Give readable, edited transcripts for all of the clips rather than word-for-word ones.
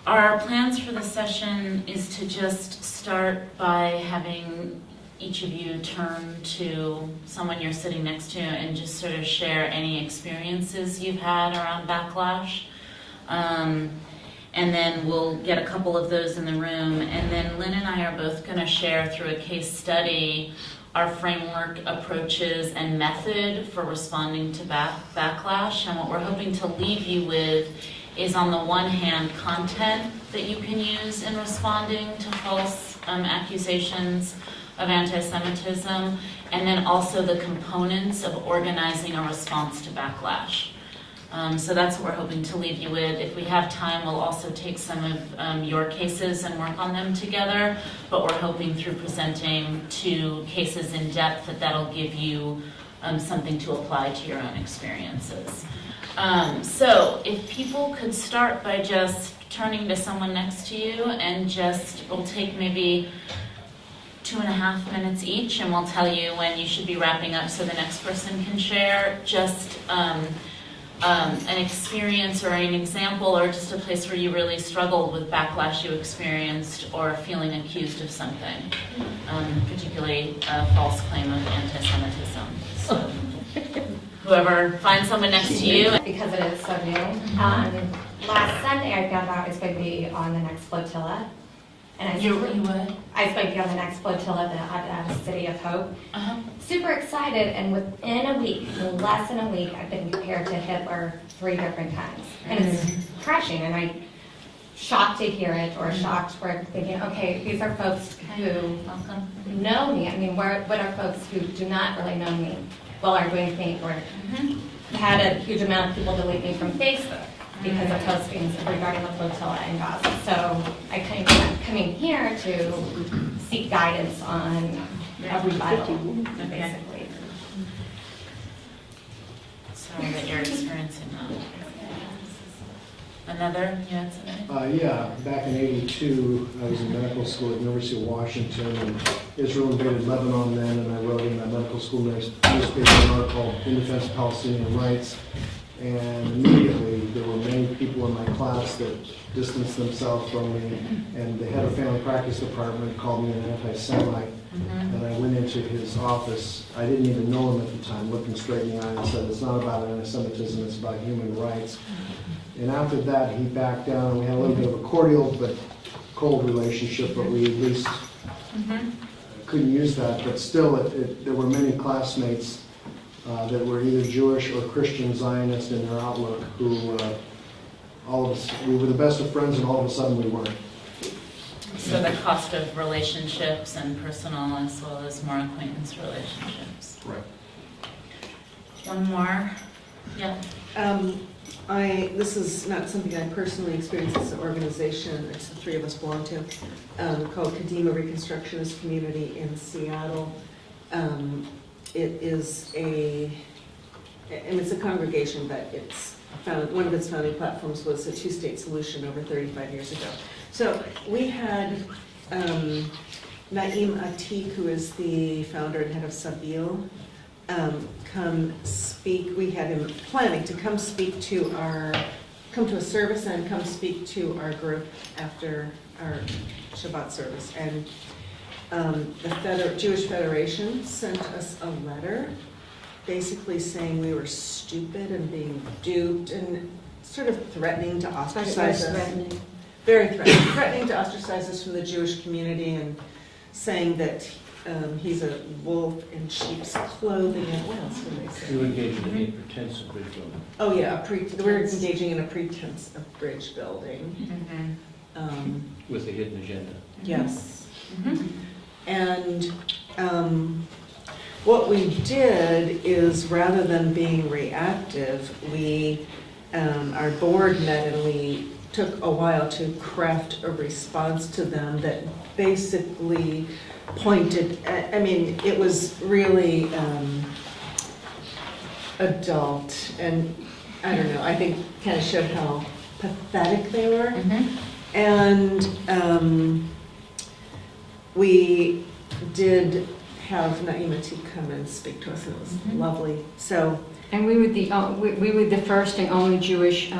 Our plans for the session is to just start by having each of you turn to someone you're sitting next to and just sort of share any experiences you've had around backlash. And then we'll get a couple of those in the room. And then Lynn and I are both going to share through a case study our framework, approaches, and method for responding to backlash. And what we're hoping to leave you with is, on the one hand, content that you can use in responding to false accusations of anti-Semitism, and then also the components of organizing a response to backlash. So that's what we're hoping to leave you with. If we have time, we'll also take some of your cases and work on them together, but we're hoping through presenting 2 cases in depth that'll give you something to apply to your own experiences. So if people could start by just turning to someone next to you, and we'll take maybe 2.5 minutes each, and we'll tell you when you should be wrapping up so the next person can share just an experience or an example, or just a place where you really struggled with backlash you experienced or feeling accused of something, particularly a false claim of anti-Semitism. So whoever finds someone next to you. Because it is so new. Last Sunday I found out I was going to be on the next flotilla. And You would? I was going to be on the next flotilla at the City of Hope. Super excited, and within a week, less than a week, I've been compared to Hitler 3 different times. And it's crushing, and I'm shocked to hear it, or shocked for thinking, okay, these are folks who know me. I mean, what are folks who do not really know me, well, are doing things, or had a huge amount of people delete me from Facebook because of postings regarding the flotilla in Gaza. So I kind of coming here to seek guidance on a rebuttal, basically. Sorry that you're experiencing that. Another? You had something? Yeah, back in '82, I was in medical school at the University of Washington, and Israel invaded Lebanon then, and I wrote in my medical school newspaper an article called In Defense of Palestinian Rights. And immediately there were many people in my class that distanced themselves from me, and the head of family practice department called me an anti-Semite. And I went into his office. I didn't even know him at the time, looked him straight in the eye and said, it's not about anti-Semitism, it's about human rights. And after that, he backed down, and we had a little bit of a cordial but cold relationship, but we at least couldn't use that. But still, there were many classmates that were either Jewish or Christian Zionist in their outlook, who all of us, we were the best of friends, and all of a sudden we weren't. So the cost of relationships, and personal as well as more acquaintance relationships. Right. One more. Yeah. This is not something I personally experienced. It's an organization that the 3 of us belong to, called Kadima Reconstructionist Community in Seattle. It is it's a congregation, but one of its founding platforms was a 2-state solution over 35 years ago. So we had Naim Atik, who is the founder and head of Sabil, come speak. We had him planning to come to a service and come speak to our group after our Shabbat service. And the Jewish Federation sent us a letter basically saying we were stupid and being duped, and sort of threatening to ostracize us. Very threatening. Threatening to ostracize us from the Jewish community, and saying that he's a wolf in sheep's clothing, and what else did they say? You engaged in a pretense of bridge building. Oh yeah, we're engaging in a pretense of bridge building. With a hidden agenda. Yes. And what we did is, rather than being reactive, our board met, and we took a while to craft a response to them that basically pointed, I mean, it was really adult, and I don't know, I think kind of showed how pathetic they were. And we did have Naima to come and speak to us, and it was lovely. So, And we were the first and only Jewish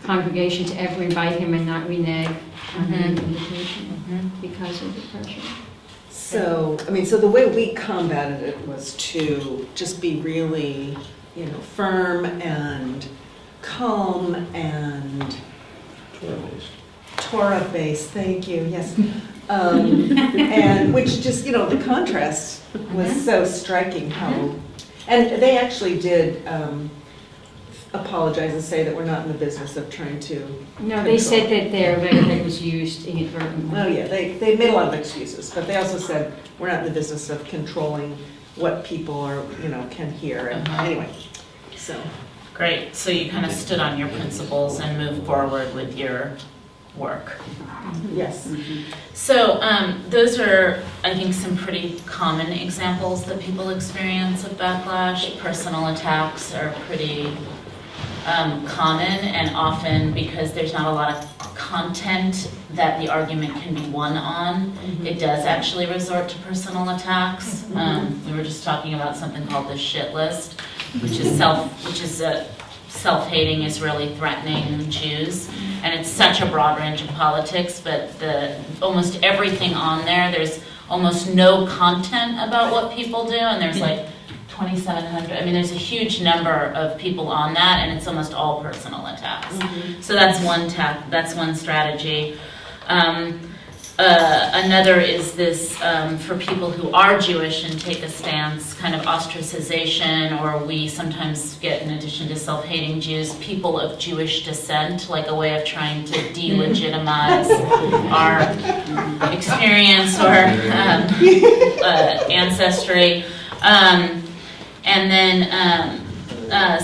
congregation to ever invite him and not renege on the invitation because of the pressure. so I mean, so the way we combated it was to just be really, you know, firm and calm and Torah-based. Thank you. Yes. And which just, you know, the contrast was so striking how, and they actually did apologize and say that we're not in the business of trying to No, they control. said that their rhetoric was used inadvertently. Oh, yeah, they made a lot of excuses, but they also said we're not in the business of controlling what people are, you know, can hear. And anyway, so. Great, so you kind of stood on your principles and moved forward with your work. Yes. So those are, I think, some pretty common examples that people experience of backlash. Personal attacks are pretty common, and often because there's not a lot of content that the argument can be won on, it does actually resort to personal attacks. We were just talking about something called the shit list, which is self-hating Israeli threatening Jews, and it's such a broad range of politics, but almost everything on there, there's almost no content about what people do, and there's like 2,700, I mean, there's a huge number of people on that, and it's almost all personal attacks. So that's one strategy. Another is this, for people who are Jewish and take a stance, kind of ostracization, or we sometimes get, in addition to self-hating Jews, people of Jewish descent, like a way of trying to delegitimize our experience or ancestry. And then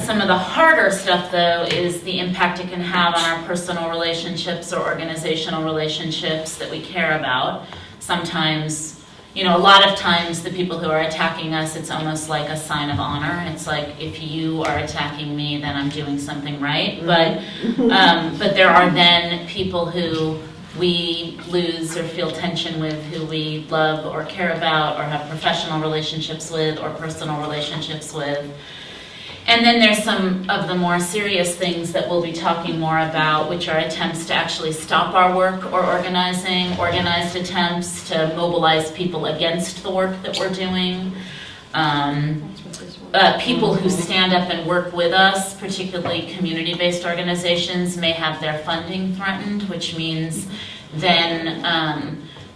some of the harder stuff, though, is the impact it can have on our personal relationships or organizational relationships that we care about. Sometimes, you know, a lot of times the people who are attacking us, it's almost like a sign of honor. It's like, if you are attacking me, then I'm doing something right. But there are then people who we lose or feel tension with, who we love or care about or have professional relationships with or personal relationships with. And then there's some of the more serious things that we'll be talking more about, which are attempts to actually stop our work or organizing, organized attempts to mobilize people against the work that we're doing. People who stand up and work with us, particularly community-based organizations, may have their funding threatened, which means then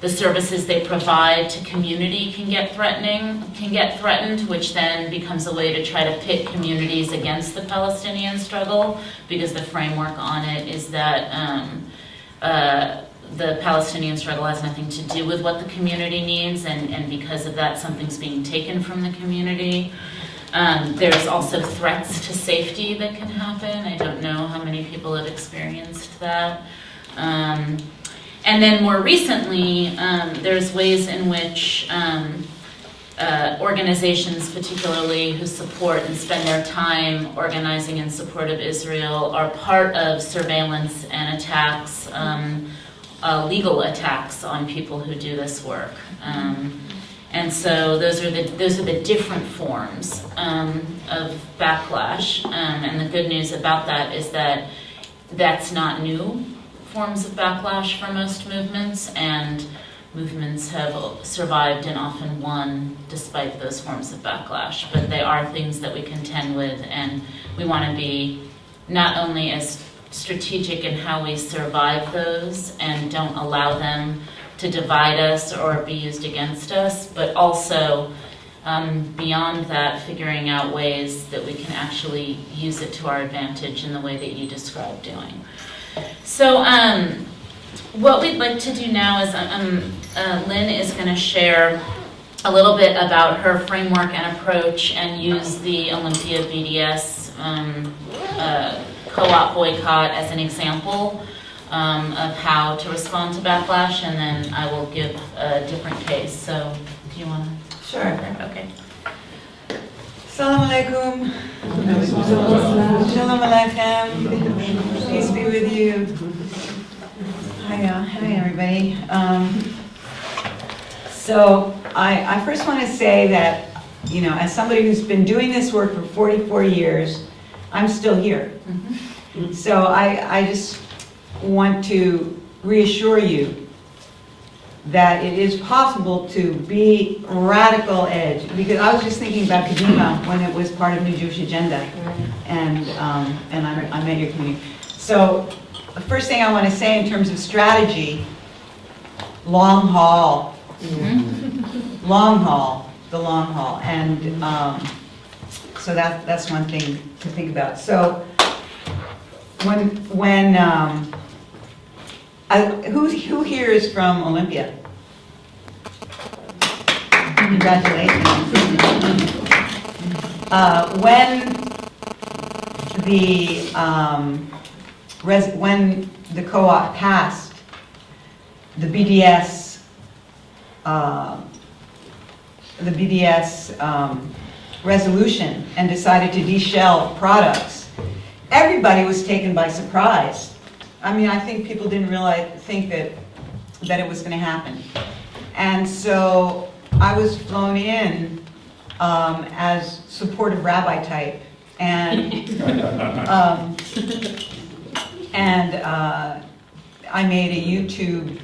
the services they provide to community can get threatened, which then becomes a way to try to pit communities against the Palestinian struggle, because the framework on it is that the Palestinian struggle has nothing to do with what the community needs, and because of that, something's being taken from the community. There's also threats to safety that can happen. I don't know how many people have experienced that. And then more recently, there's ways in which organizations, particularly who support and spend their time organizing in support of Israel, are part of surveillance and attacks, legal attacks on people who do this work. And so those are the different forms of backlash. And the good news about that is that that's not new forms of backlash for most movements, and movements have survived and often won despite those forms of backlash. But they are things that we contend with, and we want to be not only as strategic in how we survive those and don't allow them to divide us or be used against us, but also beyond that, figuring out ways that we can actually use it to our advantage in the way that you described doing. So what we'd like to do now is Lynn is going to share a little bit about her framework and approach and use the Olympia BDS co-op boycott as an example of how to respond to backlash, and then I will give a different case. So do you want to? Sure. Okay. Shalom Alaikum. Shalom Aleichem. Peace be with you. Hi everybody. So I first want to say that, you know, as somebody who's been doing this work for 44 years, I'm still here. So I just want to reassure you that it is possible to be radical edge. Because I was just thinking about Kadima when it was part of New Jewish Agenda, and I met your community. So the first thing I want to say in terms of strategy, long haul. Long haul, the long haul. And so that's one thing to think about. So who here is from Olympia? Congratulations. When the co-op passed the BDS resolution and decided to de-shell products, everybody was taken by surprise. I mean, I think people didn't think that it was going to happen. And so I was flown in as supportive rabbi type, and I made a YouTube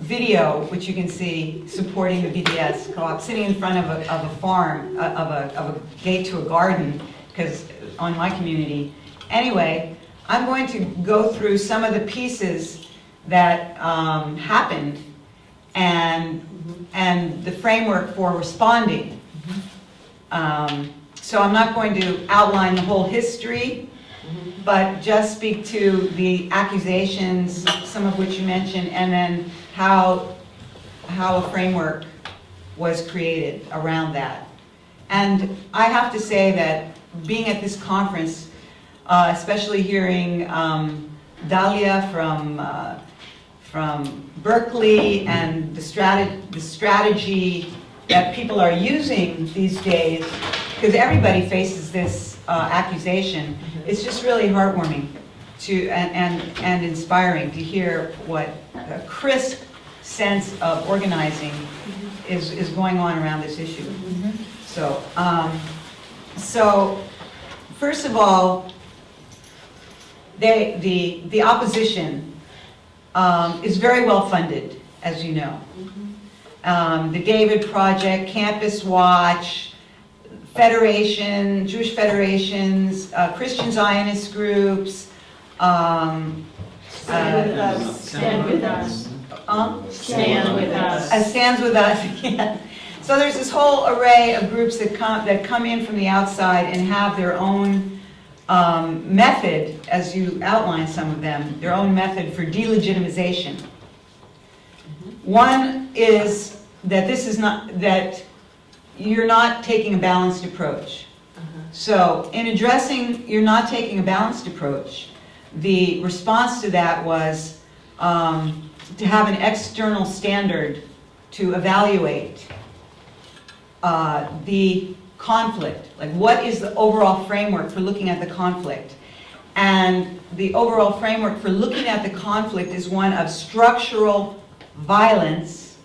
video, which you can see, supporting the BDS co-op, sitting in front of a farm, of a gate to a garden, because on my community. Anyway, I'm going to go through some of the pieces that happened and the framework for responding. So I'm not going to outline the whole history, but just speak to the accusations, some of which you mentioned, and then how a framework was created around that. And I have to say that being at this conference, especially hearing Dalia from Berkeley and the strategy that people are using these days, because everybody faces this accusation, it's just really heartwarming and inspiring to hear what a crisp sense of organizing is going on around this issue. So, first of all, the opposition is very well funded, as you know. The David Project, Campus Watch, Federation, Jewish federations, Christian Zionist groups. Stand with us. Stand with us. Stands with us. Yeah. So there's this whole array of groups that come in from the outside and have their own method, as you outlined some of them, their own method for delegitimization. One is that that you're not taking a balanced approach. So in addressing you're not taking a balanced approach, the response to that was to have an external standard to evaluate the conflict. Like, what is the overall framework for looking at the conflict? And the overall framework for looking at the conflict is one of structural violence,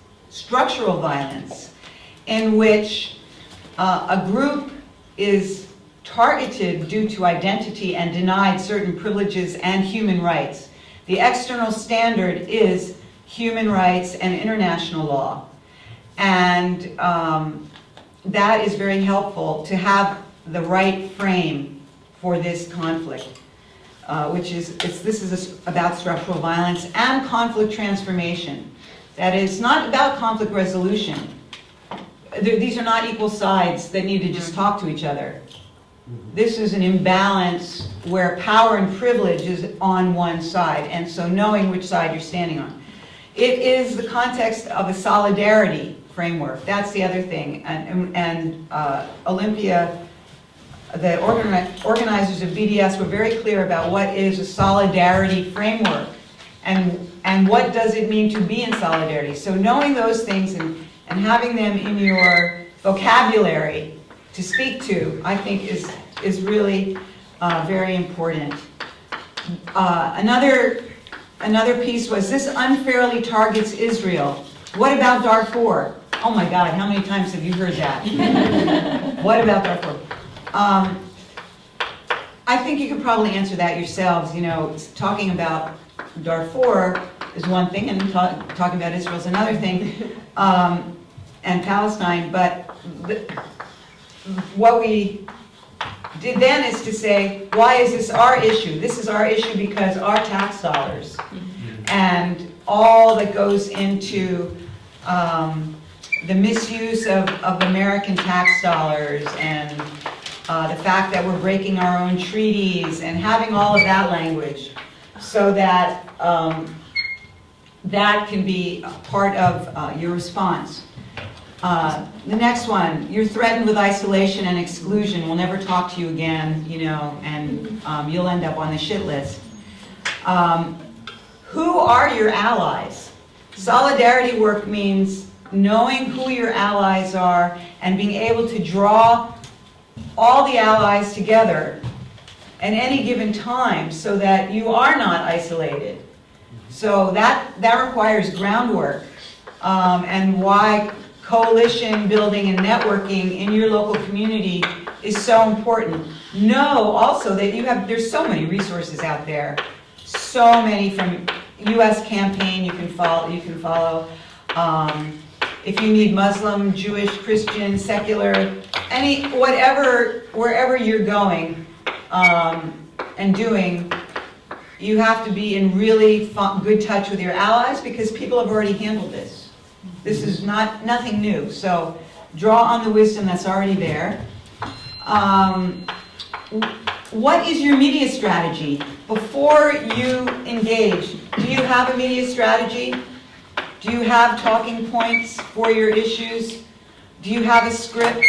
in which a group is targeted due to identity and denied certain privileges and human rights. The external standard is human rights and international law. And that is very helpful to have the right frame for this conflict, this is about structural violence and conflict transformation. That is not about conflict resolution. These are not equal sides that need to just talk to each other. This is an imbalance where power and privilege is on one side, and so knowing which side you're standing on. It is the context of a solidarity framework. That's the other thing. And Olympia, the organizers of BDS were very clear about what is a solidarity framework and what does it mean to be in solidarity. So knowing those things and having them in your vocabulary to speak to, I think is really very important. Another piece was this unfairly targets Israel. What about Darfur? Oh my God, how many times have you heard that? What about Darfur? I think you could probably answer that yourselves. You know, talking about Darfur is one thing, and talking about Israel is another thing, and Palestine. But what we did then is to say, why is this our issue? This is our issue because our tax dollars and all that goes into the misuse of American tax dollars and the fact that we're breaking our own treaties and having all of that language so that that can be part of your response. The next one, you're threatened with isolation and exclusion. We'll never talk to you again, you know, and you'll end up on the shit list. Who are your allies? Solidarity work means knowing who your allies are and being able to draw all the allies together at any given time so that you are not isolated. So that requires groundwork, and why coalition building and networking in your local community is so important. Know also that there's so many resources out there, so many from U.S. campaign you can follow. If you need Muslim, Jewish, Christian, secular, wherever you're going and doing, you have to be in really good touch with your allies because people have already handled this. This is nothing new. So draw on the wisdom that's already there. What is your media strategy? Before you engage, do you have a media strategy? Do you have talking points for your issues? Do you have a script?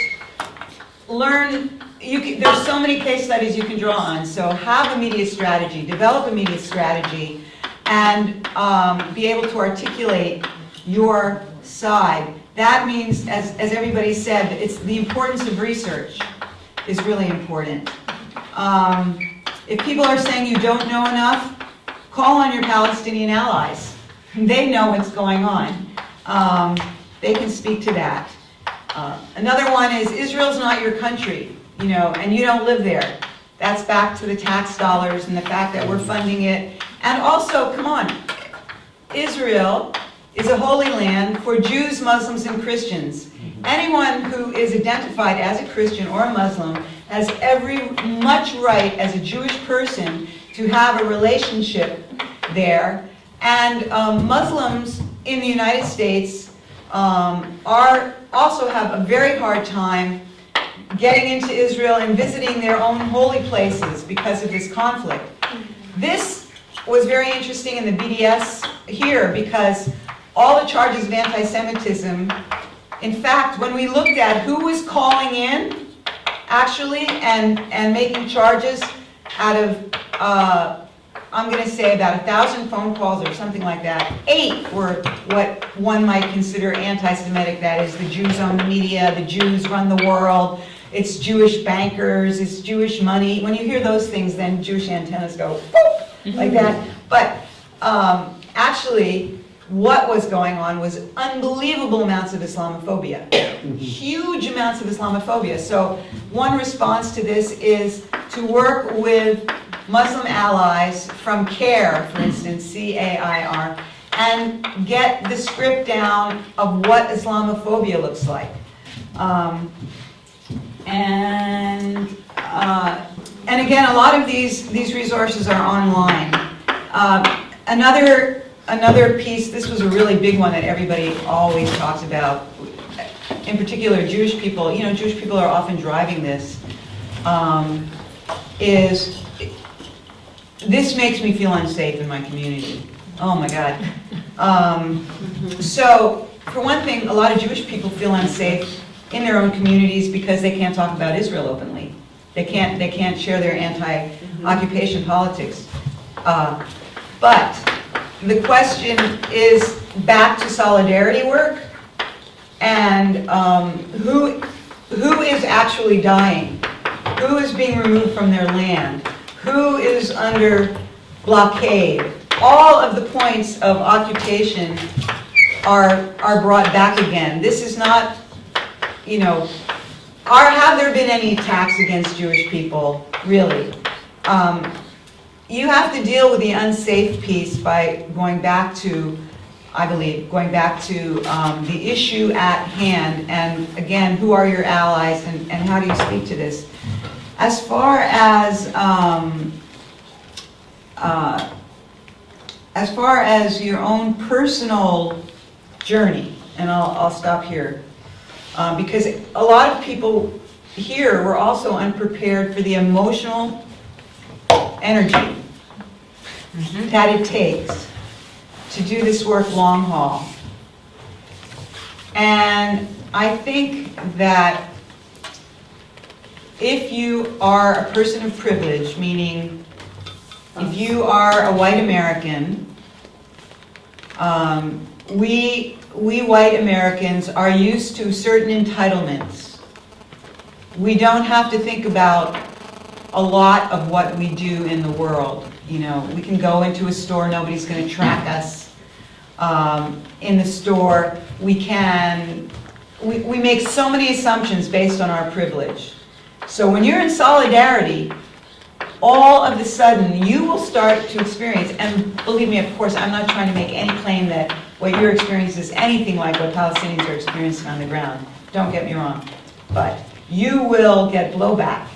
There's so many case studies you can draw on, so have a media strategy, develop a media strategy, and be able to articulate your side. That means, as everybody said, it's the importance of research is really important. If people are saying you don't know enough, call on your Palestinian allies. They know what's going on. They can speak to that. Another one is Israel's not your country, you know, and you don't live there. That's back to the tax dollars and the fact that we're funding it. And also, come on, Israel is a holy land for Jews, Muslims, and Christians. Anyone who is identified as a Christian or a Muslim has every much right as a Jewish person to have a relationship there. And Muslims in the United States also have a very hard time getting into Israel and visiting their own holy places because of this conflict. This was very interesting in the BDS here because all the charges of anti-Semitism, in fact, when we looked at who was calling in, actually, and making charges out of, I'm going to say about 1,000 phone calls or something like that, 8 were what one might consider anti-Semitic. That is, the Jews own the media, the Jews run the world, it's Jewish bankers, it's Jewish money. When you hear those things, then Jewish antennas go, boop, like that. But actually, what was going on was unbelievable amounts of Islamophobia. Huge amounts of Islamophobia. So one response to this is to work with Muslim allies from CAIR, for instance, C-A-I-R, and get the script down of what Islamophobia looks like. And again, a lot of these resources are online. Another piece, this was a really big one that everybody always talks about, in particular Jewish people, you know, Jewish people are often driving this, is this makes me feel unsafe in my community. Oh my God. So, for one thing, a lot of Jewish people feel unsafe in their own communities because they can't talk about Israel openly. They can't share their anti-occupation politics. But the question is back to solidarity work and who is actually dying? Who is being removed from their land? Who is under blockade? All of the points of occupation are brought back again. This is not, you know, have there been any attacks against Jewish people, really? You have to deal with the unsafe piece by going back to, I believe, the issue at hand, and again, who are your allies, and how do you speak to this? As far as your own personal journey, and I'll stop here, because a lot of people here were also unprepared for the emotional energy that it takes to do this work long haul. And I think that if you are a person of privilege, meaning if you are a white American, we white Americans are used to certain entitlements. We don't have to think about a lot of what we do in the world. You know, we can go into a store, nobody's going to track us. In the store, we make so many assumptions based on our privilege. So when you're in solidarity, all of a sudden you will start to experience, and believe me, of course, I'm not trying to make any claim that what you're experiencing is anything like what Palestinians are experiencing on the ground. Don't get me wrong. But you will get blowback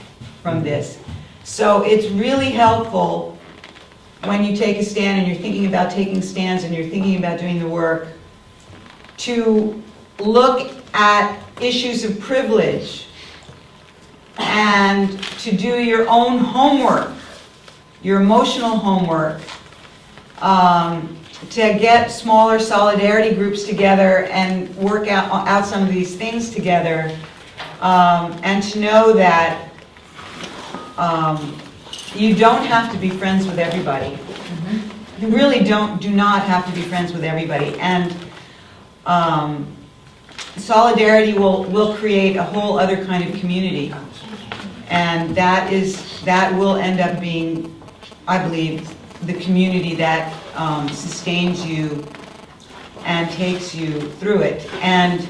from this. So it's really helpful when you take a stand and you're thinking about taking stands and you're thinking about doing the work to look at issues of privilege and to do your own homework, your emotional homework, to get smaller solidarity groups together and work out some of these things together, and to know that you don't have to be friends with everybody. You really do not have to be friends with everybody. And solidarity will create a whole other kind of community. And that will end up being, I believe, the community that sustains you and takes you through it. And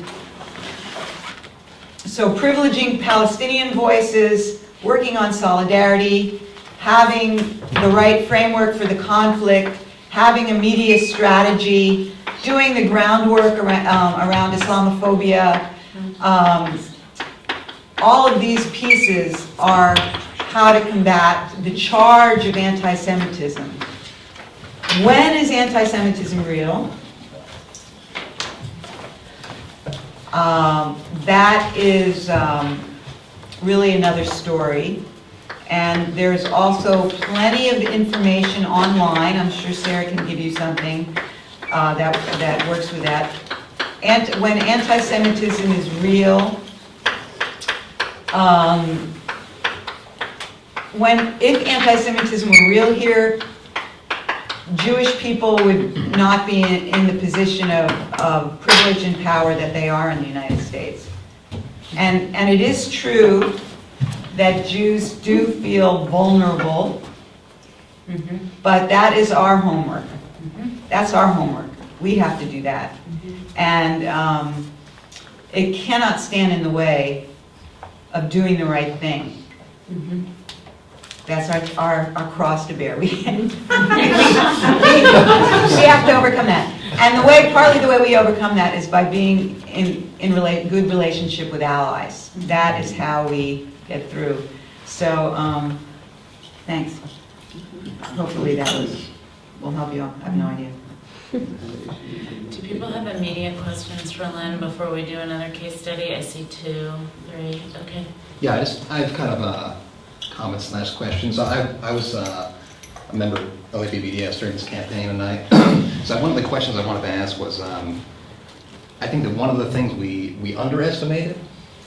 so privileging Palestinian voices, working on solidarity, having the right framework for the conflict, having a media strategy, doing the groundwork around Islamophobia. All of these pieces are how to combat the charge of anti-Semitism. When is anti-Semitism real? That is really another story. And there's also plenty of information online. I'm sure Sara can give you something that works with that. And when anti-Semitism is real, if anti-Semitism were real here, Jewish people would not be in the position of privilege and power that they are in the United States. And it is true that Jews do feel vulnerable, but that is our homework. That's our homework. We have to do that. And it cannot stand in the way of doing the right thing. That's our cross to bear. We have to overcome that. And partly the way we overcome that is by being in good relationship with allies. That is how we get through. So, thanks. Hopefully that will help you all. I have no idea. Do people have immediate questions for Lynn before we do another case study? I see 2, 3, okay. Yeah, I have kind of comments / questions. I was a member of LAPBDS during this campaign, and so one of the questions I wanted to ask was, I think that one of the things we underestimated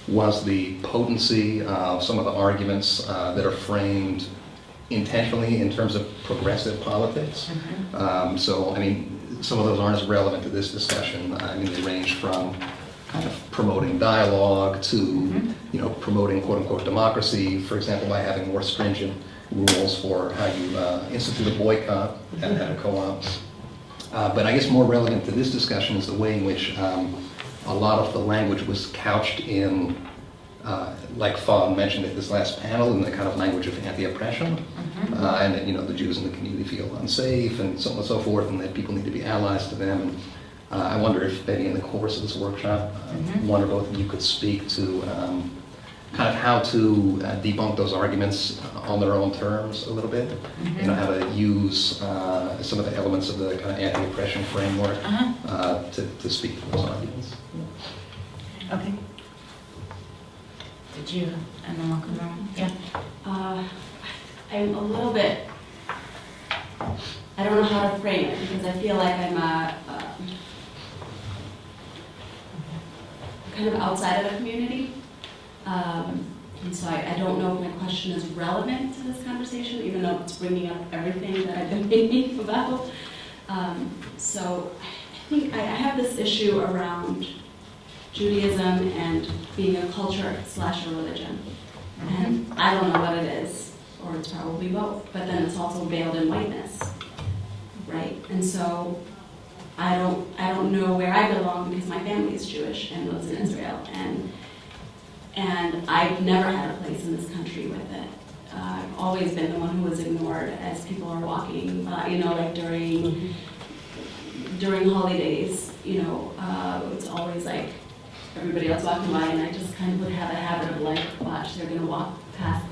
was the potency of some of the arguments that are framed intentionally in terms of progressive politics. So, I mean, some of those aren't as relevant to this discussion. I mean, they range from kind of promoting dialogue to, promoting quote-unquote democracy, for example, by having more stringent rules for how you institute a boycott at a co-op. But I guess more relevant to this discussion is the way in which a lot of the language was couched in, like Fawn mentioned at this last panel, in the kind of language of anti-oppression, and that, the Jews in the community feel unsafe, and so on and so forth, and that people need to be allies to them. And I wonder if maybe in the course of this workshop, one or both of you could speak to kind of how to debunk those arguments on their own terms a little bit. How to use some of the elements of the kind of anti-oppression framework to speak to those arguments. Okay. Did you, and then I'll come around? Yeah. I'm a little bit, I don't know how to frame it, because I feel like I'm kind of outside of the community. And so I don't know if my question is relevant to this conversation, even though it's bringing up everything that I've been thinking about. So I think I have this issue around Judaism and being a culture / a religion. And I don't know what it is, or it's probably both, but then it's also veiled in whiteness, right? And so I don't know where I belong because my family is Jewish and lives in Israel, and I've never had a place in this country with it. I've always been the one who was ignored as people are walking, like during holidays, it's always like everybody else walking by, and I just kind of would have a habit of like, watch, they're gonna walk past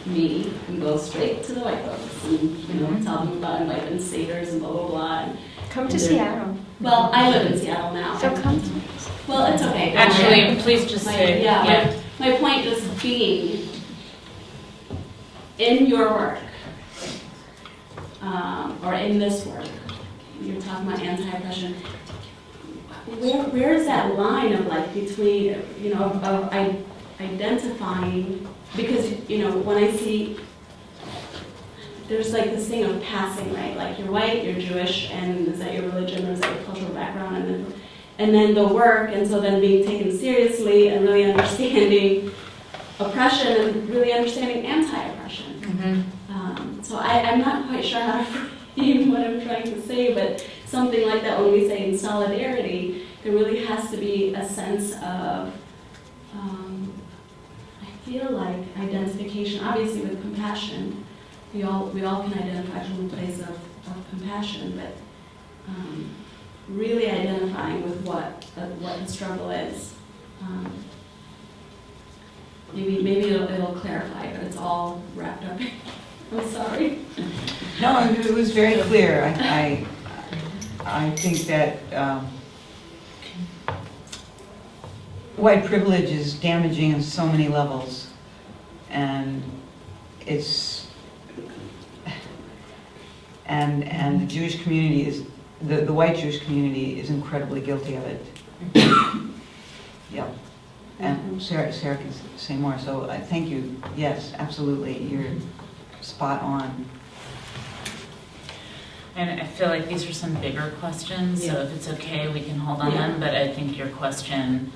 me and go straight to the white folks and, tell them about enlightenment staters and blah, blah, blah. And Come to Seattle. well, I live in Seattle now. So come to Well, it's okay. Actually, please just say, My point just being, in your work, or in this work, you're talking about anti-oppression, where is that line of like between, of identifying, because, when I see, there's like this thing of passing, right? Like you're white, you're Jewish, and is that your religion, or is that your cultural background, and then the work, and so then being taken seriously and really understanding oppression and really understanding anti-oppression. So I'm not quite sure how to frame what I'm trying to say, but something like that when we say in solidarity, there really has to be a sense of, I feel like identification, obviously with compassion. We all can identify from a place of compassion, but really identifying with what the struggle is. Maybe it'll clarify, but it's all wrapped up. I'm sorry. No, it was very clear. I think that white privilege is damaging on so many levels, and and the Jewish community is, the white Jewish community is incredibly guilty of it. Yeah. And Sara can say more, so thank you. Yes, absolutely, you're spot on. And I feel like these are some bigger questions, so if it's okay, we can hold on them, but I think your question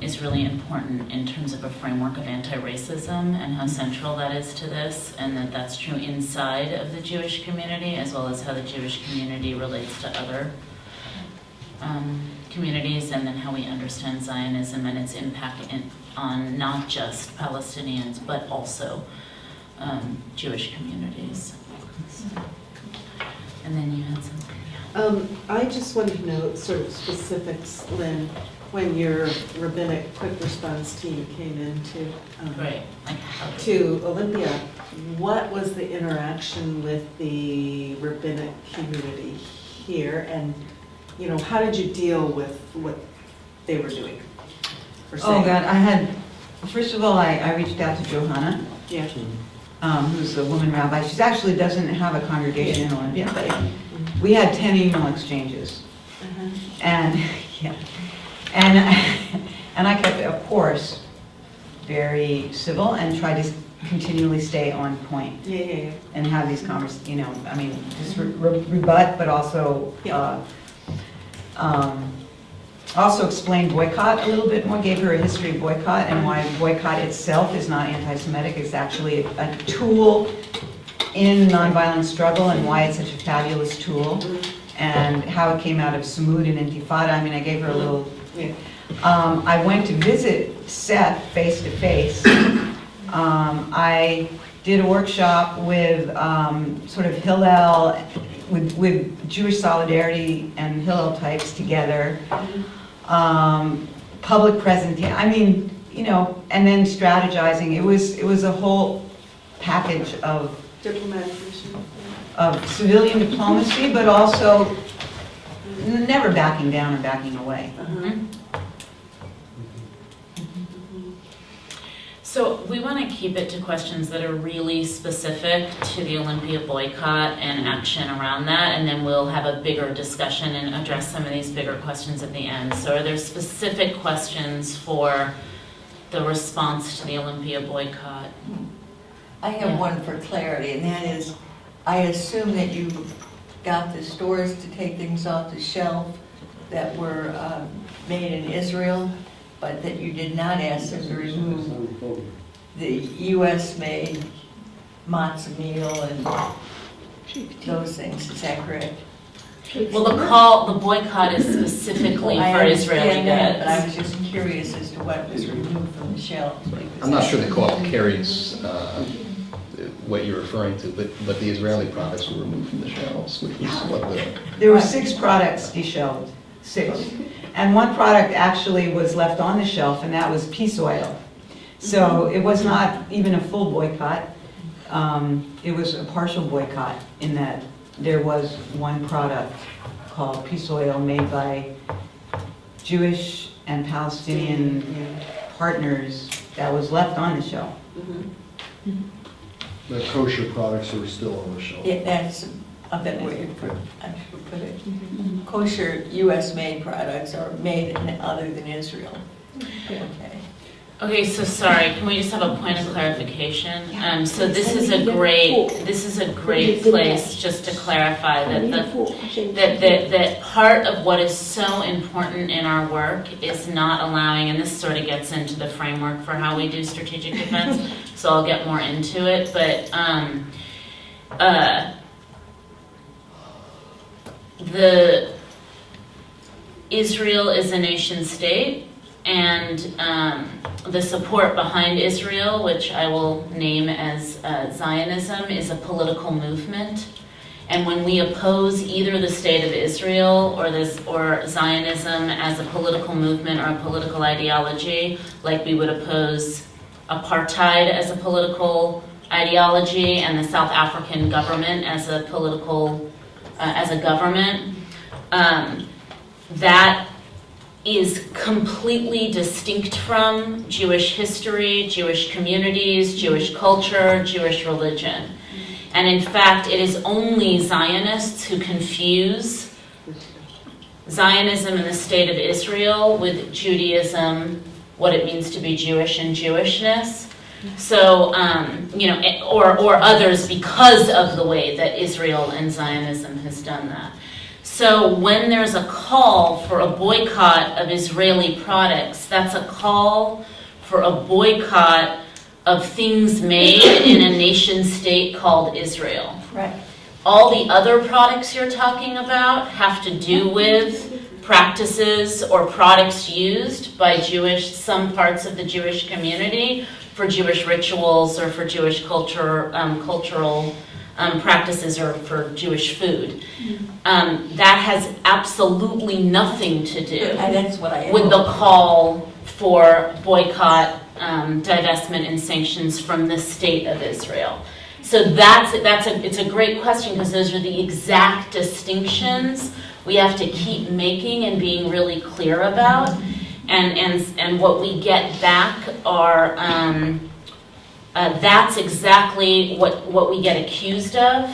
is really important in terms of a framework of anti-racism and how central that is to this, and that that's true inside of the Jewish community as well as how the Jewish community relates to other communities, and then how we understand Zionism and its impact on not just Palestinians but also Jewish communities. So, and then you had something. I just wanted to know sort of specifics, Lynn, when your rabbinic quick response team came into Right. Like how to Olympia. What was the interaction with the rabbinic community here, and how did you deal with what they were doing? Oh God, first of all, I reached out to Johanna, Yeah. who's a woman rabbi. She actually doesn't have a congregation in Olympia, but Yeah. we had 10 email exchanges. And and I kept, of course, very civil and tried to continually stay on point. Yeah. And have these conversations, just rebut, but also also explained boycott a little bit more, gave her a history of boycott and why boycott itself is not anti-Semitic. It's actually a tool in nonviolent struggle and why it's such a fabulous tool. and how it came out of Samud and Intifada. I mean, I gave her a little. I went to visit Seth face to face. I did a workshop with sort of Hillel, with Jewish Solidarity and Hillel types together. Public presentation. I mean, you know, and then strategizing. It was a whole package of Diplomatic mission. of civilian diplomacy, but also never backing down or backing away. So we want to keep it to questions that are really specific to the Olympia boycott and action around that, and then we'll have a bigger discussion and address some of these bigger questions at the end. So are there specific questions for the response to the Olympia boycott? I have one for clarity, and that is, I assume that you got the stores to take things off the shelf that were made in Israel, but that you did not ask them to remove the U.S.-made matzah meal and those things. Is that correct? Well, the boycott is specifically for Israeli goods. But I was just curious as to what was removed from the shelves. I'm not sure the call carries what you're referring to, but the Israeli products were removed from the shelves, which is what the... There were 6 products deshelved, 6. And one product actually was left on the shelf, and that was peace oil. So it was not even a full boycott. It was a partial boycott in that there was one product called peace oil made by Jewish and Palestinian partners that was left on the shelf. The kosher products are still on the shelf. Yeah, that's a better way to put it. Kosher U.S.-made products are made in other than Israel. Okay. Okay, so sorry, can we just have a point of clarification? So this is a great place just to clarify that part of what is so important in our work is not allowing, and this sort of gets into the framework for how we do strategic defense, so I'll get more into it, but Israel is a nation state, and the support behind Israel, which I will name as Zionism, is a political movement. And when we oppose either the state of Israel or Zionism as a political movement or a political ideology, like we would oppose apartheid as a political ideology and the South African government as a political as a government, that is completely distinct from Jewish history, Jewish communities, Jewish culture, Jewish religion. And in fact, it is only Zionists who confuse Zionism and the state of Israel with Judaism, what it means to be Jewish and Jewishness. So, or others because of the way that Israel and Zionism has done that. So when there's a call for a boycott of Israeli products, that's a call for a boycott of things made in a nation state called Israel. Right. All the other products you're talking about have to do with practices or products used by some parts of the Jewish community for Jewish rituals or for Jewish cultural practices or for Jewish food. That has absolutely nothing to do with the call for boycott, divestment, and sanctions from the state of Israel. So it's a great question because those are the exact distinctions we have to keep making and being really clear about. And what we get back are that's exactly what we get accused of,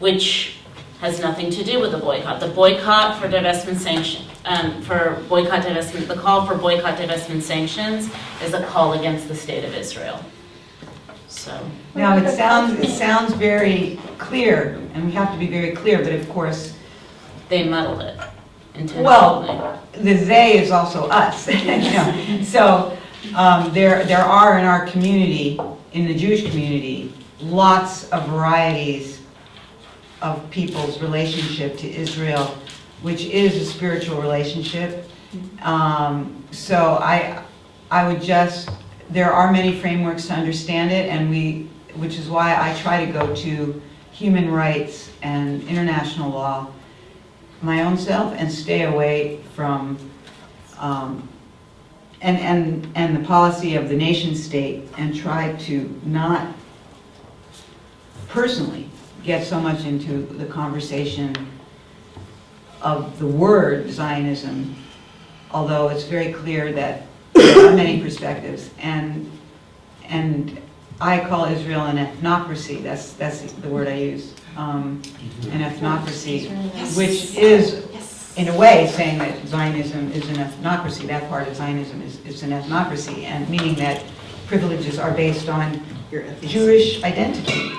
which has nothing to do with the boycott. The boycott for divestment sanctions, the call for boycott, divestment, sanctions is a call against the state of Israel. So now it sounds very clear, and we have to be very clear, but of course they muddle it intentionally. Well, the they is also us. So there are in our community, in the Jewish community, lots of varieties of people's relationship to Israel which is a spiritual relationship. So I would just, there are many frameworks to understand it, and which is why I try to go to human rights and international law my own self and stay away from and the policy of the nation state, and try to not personally get so much into the conversation of the word Zionism, although it's very clear that there are many perspectives, and I call Israel an ethnocracy. That's the word I use, an ethnocracy, which is in a way saying that Zionism is an ethnocracy. That part of Zionism is an ethnocracy, and meaning that privileges are based on Your ethnicity. Jewish identity.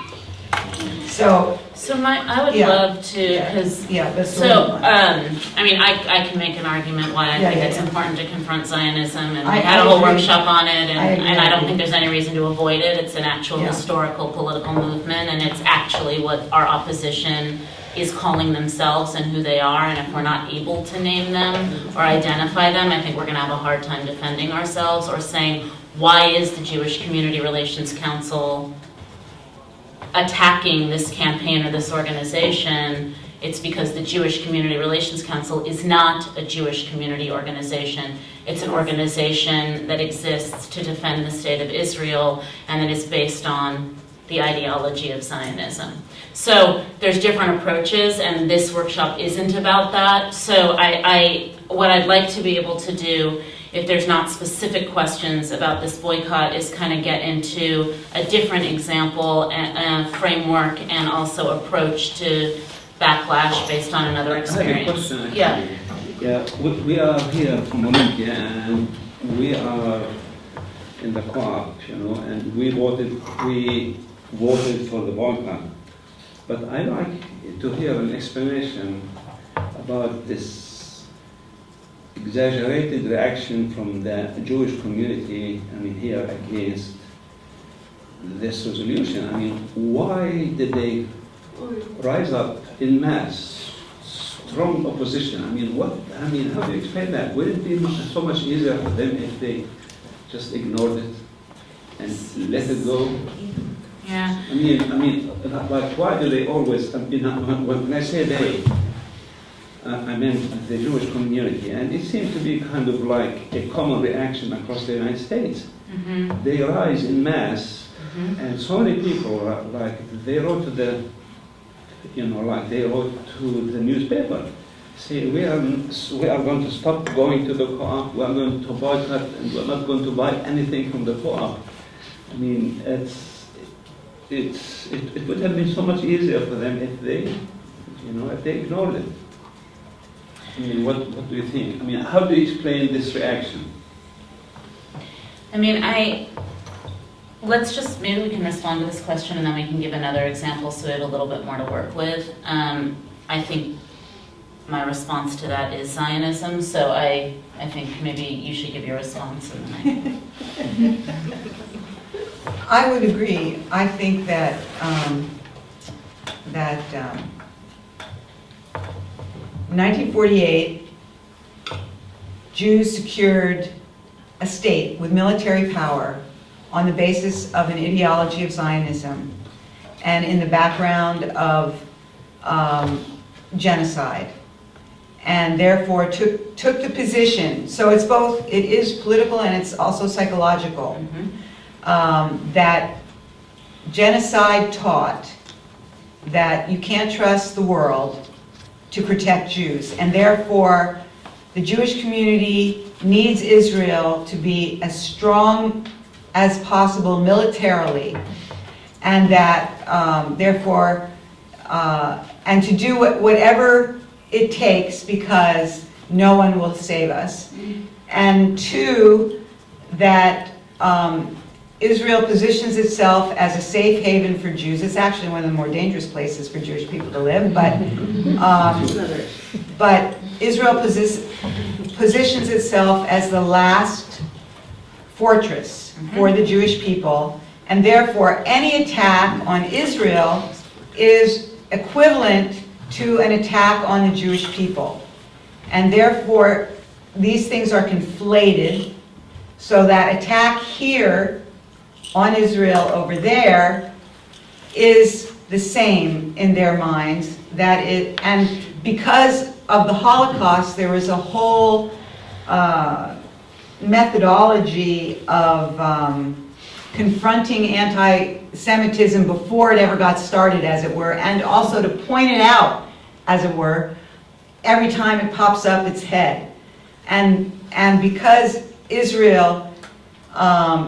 So I would Yeah. love to, because, yeah, that's the so, one. I mean, I can make an argument why I Yeah, think yeah, it's yeah. important to confront Zionism, and I we had a whole agree. workshop on it, I agree. and I don't think there's any reason to avoid it. It's an actual Yeah. historical political movement, and it's actually what our opposition is calling themselves and who they are, and if we're not able to name them or identify them, I think we're going to have a hard time defending ourselves or saying, why is the Jewish Community Relations Council attacking this campaign or this organization? It's because the Jewish Community Relations Council is not a Jewish community organization. It's an organization that exists to defend the state of Israel, and it is based on the ideology of Zionism. So there's different approaches, and this workshop isn't about that. So what I'd like to be able to do, if there's not specific questions about this boycott, is kind of get into a different example, framework, and also approach to backlash based on another experience. I have a question, actually. Yeah. Yeah, we are here from Olympia, and we are in the co-op, and we voted for the boycott. But I'd like to hear an explanation about this exaggerated reaction from the Jewish community, here against this resolution. Why did they rise up in mass, strong opposition? How do you explain that? Would it be so much easier for them if they just ignored it and let it go? Yeah. Like, why do they always, when I say they, I meant the Jewish community, and it seems to be kind of like a common reaction across the United States. Mm-hmm. They rise in mass, Mm-hmm. and so many people, they wrote to the, they wrote to the newspaper, say, we are going to stop going to the co-op, we are going to boycott, and we're not going to buy anything from the co-op. It would have been so much easier for them if they ignored it. What do you think? How do you explain this reaction? Let's just, maybe we can respond to this question and then we can give another example so we have a little bit more to work with. I think my response to that is Zionism, so I think maybe you should give your response and then I would agree. I think that in 1948, Jews secured a state with military power on the basis of an ideology of Zionism and in the background of genocide, and therefore took the position. So it's both, it is political and it's also psychological. Mm-hmm. That genocide taught that you can't trust the world to protect Jews, and therefore the Jewish community needs Israel to be as strong as possible militarily, and that therefore, and to do whatever it takes because no one will save us. And two, that Israel positions itself as a safe haven for Jews. It's actually one of the more dangerous places for Jewish people to live, but Israel positions itself as the last fortress for the Jewish people, and therefore any attack on Israel is equivalent to an attack on the Jewish people. And therefore, these things are conflated, so that attack here on Israel over there is the same in their minds. And because of the Holocaust, there was a whole methodology of confronting anti-Semitism before it ever got started, as it were, and also to point it out, as it were, every time it pops up its head. And because Israel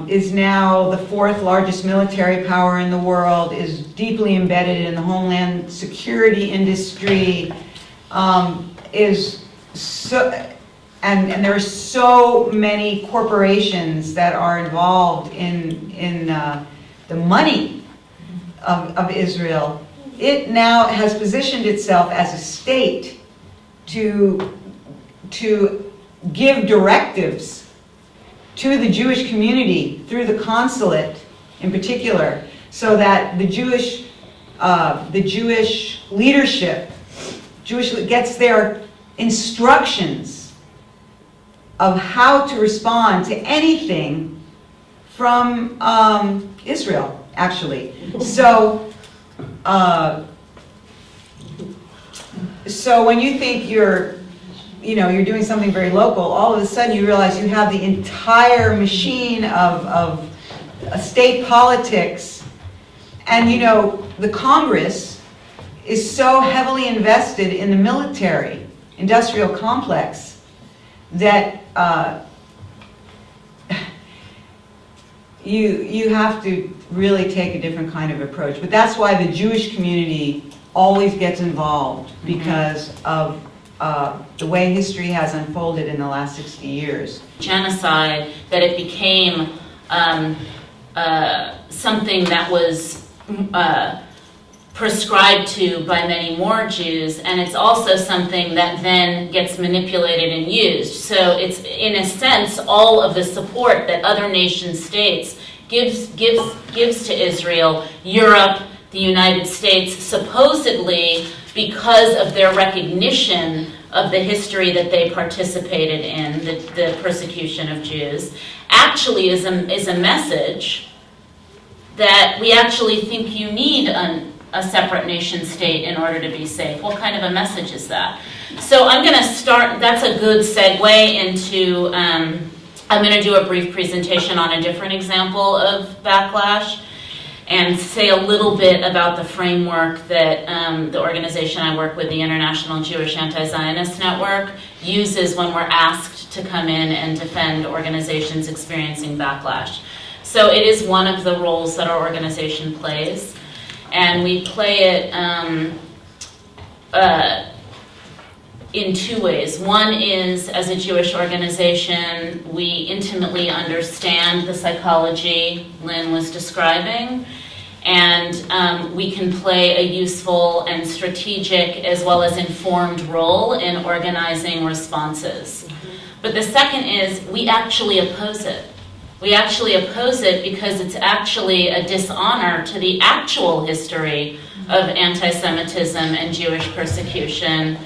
is now the 4th largest military power in the world, is deeply embedded in the homeland security industry, and there are so many corporations that are involved in the money of Israel. It now has positioned itself as a state to give directives to the Jewish community through the consulate in particular, so that the Jewish leadership gets their instructions of how to respond to anything from Israel, actually. So when you think you're doing something very local, all of a sudden you realize you have the entire machine of state politics. And the Congress is so heavily invested in the military industrial complex that you have to really take a different kind of approach. But that's why the Jewish community always gets involved, because of the way history has unfolded in the last 60 years. Genocide, that it became something that was prescribed to by many more Jews, and it's also something that then gets manipulated and used. So it's, in a sense, all of the support that other nation states gives to Israel, Europe, the United States, supposedly because of their recognition of the history that they participated in, the persecution of Jews, actually is a message that we actually think you need a separate nation state in order to be safe. What kind of a message is that? So I'm going to start, that's a good segue into, I'm going to do a brief presentation on a different example of backlash and say a little bit about the framework that the organization I work with, the International Jewish Anti-Zionist Network, uses when we're asked to come in and defend organizations experiencing backlash. So it is one of the roles that our organization plays, and we play it in two ways. One is, as a Jewish organization, we intimately understand the psychology Lynn was describing, and we can play a useful and strategic as well as informed role in organizing responses. But the second is, we actually oppose it. We actually oppose it because it's actually a dishonor to the actual history of anti-Semitism and Jewish persecution.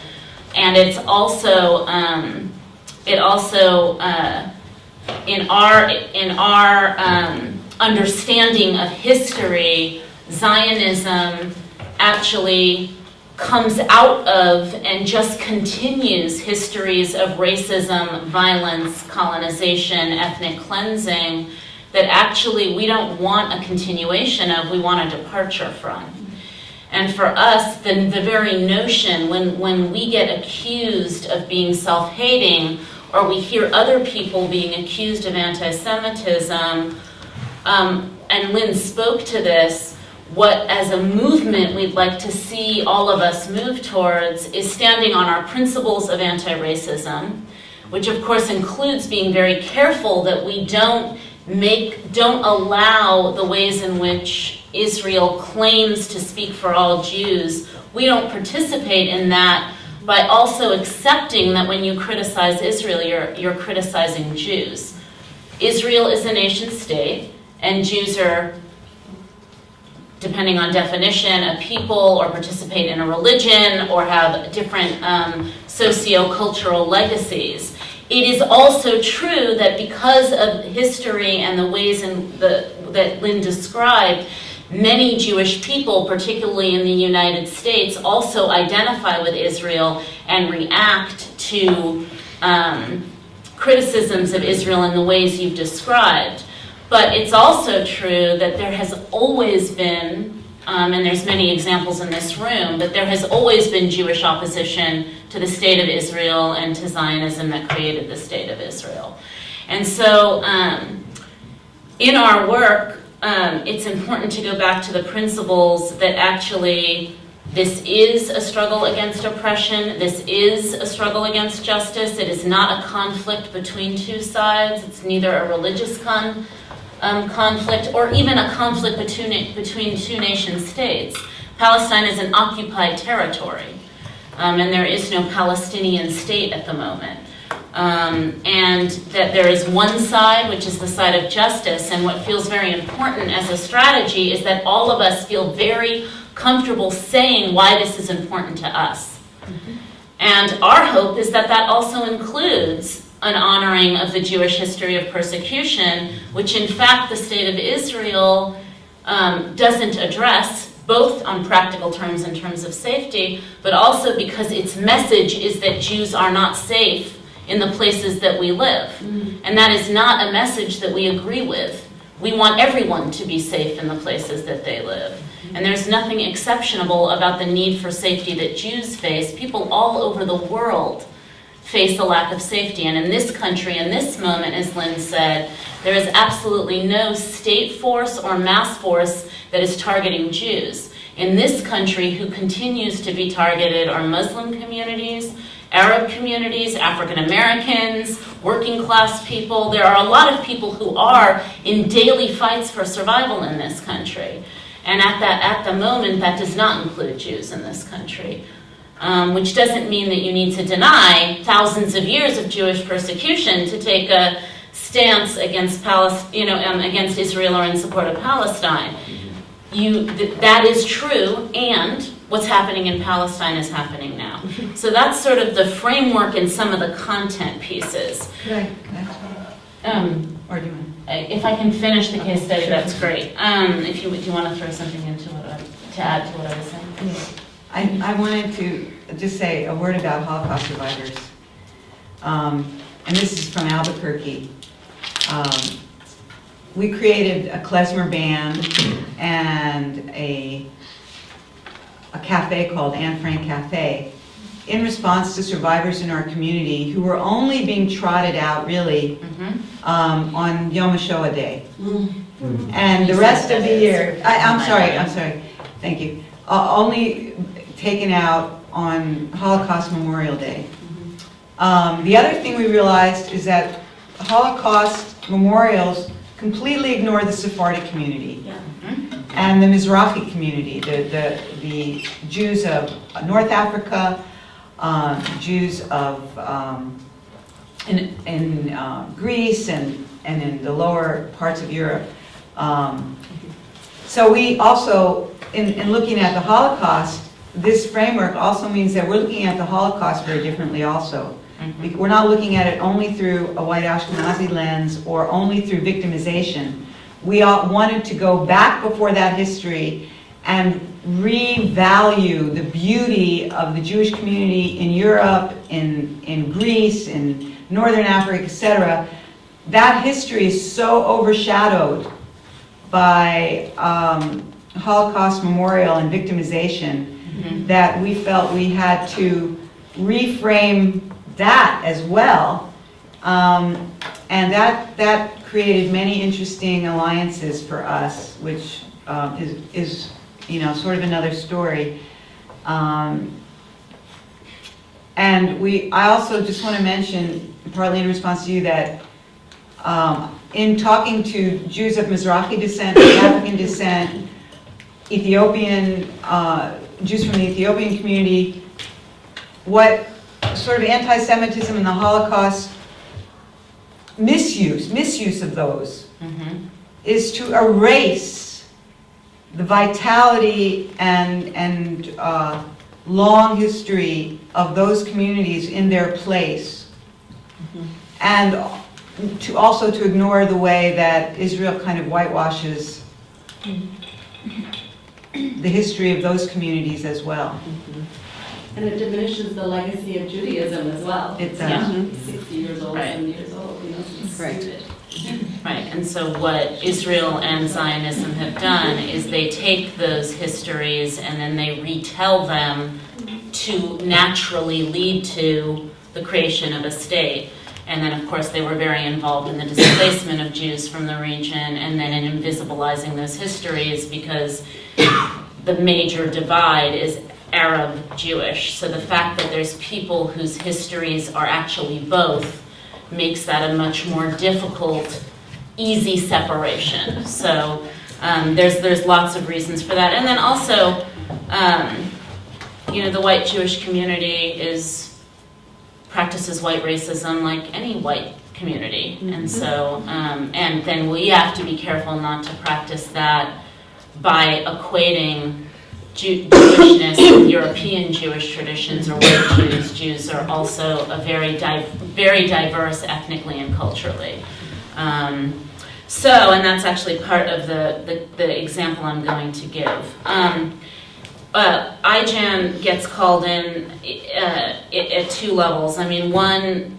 And it's also, in our understanding of history, Zionism actually comes out of and just continues histories of racism, violence, colonization, ethnic cleansing that actually we don't want a continuation of, we want a departure from. And for us, the very notion, when we get accused of being self-hating, or we hear other people being accused of anti-Semitism, and Lynn spoke to this, what as a movement we'd like to see all of us move towards is standing on our principles of anti-racism, which of course includes being very careful that we don't allow the ways in which Israel claims to speak for all Jews. We don't participate in that by also accepting that when you criticize Israel, you're criticizing Jews. Israel is a nation state, and Jews are depending on definition, a people or participate in a religion or have different socio-cultural legacies. It is also true that because of history and the ways that Lynn described, many Jewish people, particularly in the United States, also identify with Israel and react to criticisms of Israel in the ways you've described. But it's also true that there has always been, and there's many examples in this room, but there has always been Jewish opposition to the state of Israel and to Zionism that created the state of Israel. And so in our work, it's important to go back to the principles that actually this is a struggle against oppression, this is a struggle against justice, it is not a conflict between two sides, it's neither a religious conflict or even a conflict between two nation states. Palestine is an occupied territory, and there is no Palestinian state at the moment. And that there is one side, which is the side of justice, and what feels very important as a strategy is that all of us feel very comfortable saying why this is important to us. And our hope is that that also includes an honoring of the Jewish history of persecution, which in fact the state of Israel doesn't address, both on practical terms in terms of safety, but also because its message is that Jews are not safe in the places that we live. And that is not a message that we agree with. We want everyone to be safe in the places that they live. And there's nothing exceptional about the need for safety that Jews face. People all over the world face a lack of safety. And in this country, in this moment, as Lynn said, there is absolutely no state force or mass force that is targeting Jews. In this country, who continues to be targeted are Muslim communities, Arab communities, African Americans, working class people. There are a lot of people who are in daily fights for survival in this country. And at the moment, that does not include Jews in this country. Which doesn't mean that you need to deny thousands of years of Jewish persecution to take a stance against against Israel or in support of Palestine. That is true, and what's happening in Palestine is happening now. So that's sort of the framework and some of the content pieces. Or do you want? If I can finish the case study, that's great. If you do you want to throw something into to add to what I was saying? I wanted to just say a word about Holocaust survivors. And this is from Albuquerque. We created a klezmer band and a cafe called Anne Frank Cafe in response to survivors in our community who were only being trotted out, really, on Yom HaShoah Day. And the rest of the year, I'm sorry, thank you. Only taken out on Holocaust Memorial Day. The other thing we realized is that Holocaust memorials completely ignore the Sephardic community and the Mizrahi community, the Jews of North Africa, Jews of in Greece and in the lower parts of Europe. So we also, in looking at the Holocaust, this framework also means that we're looking at the Holocaust very differently also. We're not looking at it only through a white Ashkenazi lens or only through victimization. We all wanted to go back before that history and revalue the beauty of the Jewish community in Europe, in Greece, in Northern Africa, etc. That history is so overshadowed by Holocaust memorial and victimization that we felt we had to reframe that as well. And that created many interesting alliances for us, which is sort of another story. And I also just want to mention, partly in response to you, that in talking to Jews of Mizrahi descent, African descent, Ethiopian, Jews from the Ethiopian community, what sort of anti-Semitism and the Holocaust misuse of those is to erase the vitality and long history of those communities in their place, and also to ignore the way that Israel kind of whitewashes the history of those communities as well. And it diminishes the legacy of Judaism as well. It does. Yeah. 60 years old, Right. 70 years old, you know, it's Right. stupid. Right, and so what Israel and Zionism have done is they take those histories and then they retell them to naturally lead to the creation of a state. And then, of course, they were very involved in the displacement of Jews from the region and then in invisibilizing those histories, because the major divide is Arab-Jewish. So the fact that there's people whose histories are actually both makes that a much more difficult, easy separation. So there's lots of reasons for that. And then also, the white Jewish community practices white racism like any white community. And so, and then we have to be careful not to practice that by equating Jewishness with European Jewish traditions or white Jews. Jews are also a very diverse ethnically and culturally. And that's actually part of the example I'm going to give. IJAN gets called in at two levels. I mean, one